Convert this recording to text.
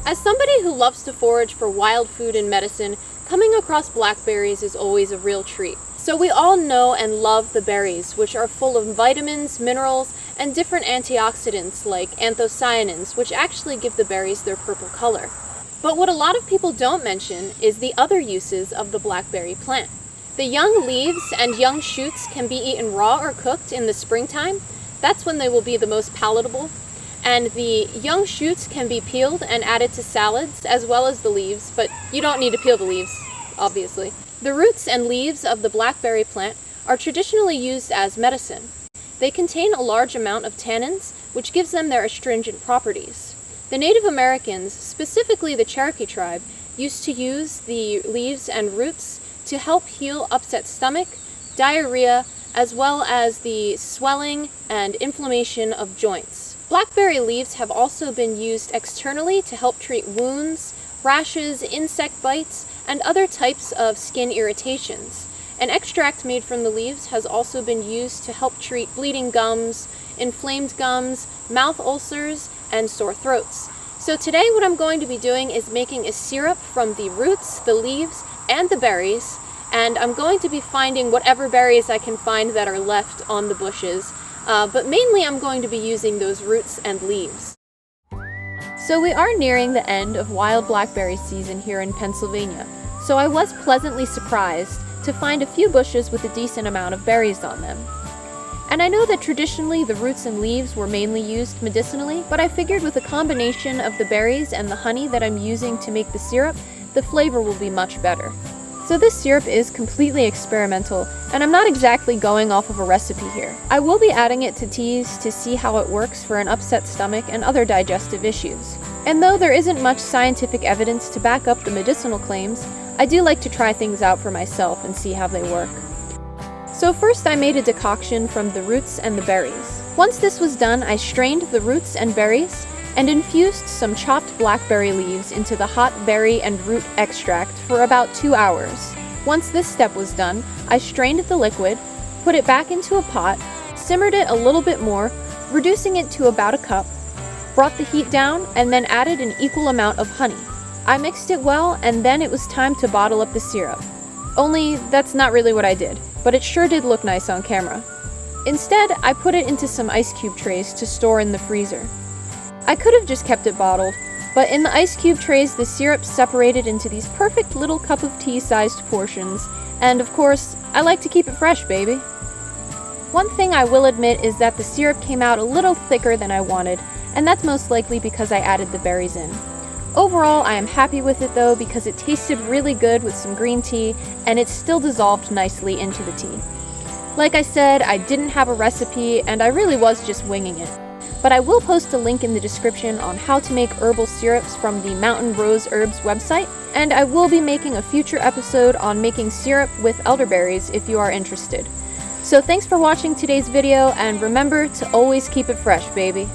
As somebody who loves to forage for wild food and medicine, coming across blackberries is always a real treat. So we all know and love the berries, which are full of vitamins, minerals, and different antioxidants like anthocyanins, which actually give the berries their purple color. But what a lot of people don't mention is the other uses of the blackberry plant. The young leaves and young shoots can be eaten raw or cooked in the springtime. That's when they will be the most palatable. And the young shoots can be peeled and added to salads, as well as the leaves, but you don't need to peel the leaves, obviously. The roots and leaves of the blackberry plant are traditionally used as medicine. They contain a large amount of tannins, which gives them their astringent properties. The Native Americans, specifically the Cherokee tribe, used to use the leaves and roots to help heal upset stomach, diarrhea, as well as the swelling and inflammation of joints. Blackberry leaves have also been used externally to help treat wounds, rashes, insect bites, and other types of skin irritations. An extract made from the leaves has also been used to help treat bleeding gums, inflamed gums, mouth ulcers, and sore throats. So today what I'm going to be doing is making a syrup from the roots, the leaves, and the berries, and I'm going to be finding whatever berries I can find that are left on the bushes. But mainly I'm going to be using those roots and leaves. So we are nearing the end of wild blackberry season here in Pennsylvania, so I was pleasantly surprised to find a few bushes with a decent amount of berries on them. And I know that traditionally the roots and leaves were mainly used medicinally, but I figured with a combination of the berries and the honey that I'm using to make the syrup, the flavor will be much better. So this syrup is completely experimental, and I'm not exactly going off of a recipe here. I will be adding it to teas to see how it works for an upset stomach and other digestive issues. And though there isn't much scientific evidence to back up the medicinal claims, I do like to try things out for myself and see how they work. So first I made a decoction from the roots and the berries. Once this was done, I strained the roots and berries and infused some chopped blackberry leaves into the hot berry and root extract for about 2 hours. Once this step was done, I strained the liquid, put it back into a pot, simmered it a little bit more, reducing it to about a cup, brought the heat down, and then added an equal amount of honey. I mixed it well, and then it was time to bottle up the syrup. Only, that's not really what I did, but it sure did look nice on camera. Instead, I put it into some ice cube trays to store in the freezer. I could have just kept it bottled, but in the ice cube trays the syrup separated into these perfect little cup of tea sized portions, and of course, I like to keep it fresh, baby. One thing I will admit is that the syrup came out a little thicker than I wanted, and that's most likely because I added the berries in. Overall, I am happy with it though because it tasted really good with some green tea, and it still dissolved nicely into the tea. Like I said, I didn't have a recipe, and I really was just winging it. But I will post a link in the description on how to make herbal syrups from the Mountain Rose Herbs website, and I will be making a future episode on making syrup with elderberries if you are interested. So thanks for watching today's video, and remember to always keep it fresh, baby.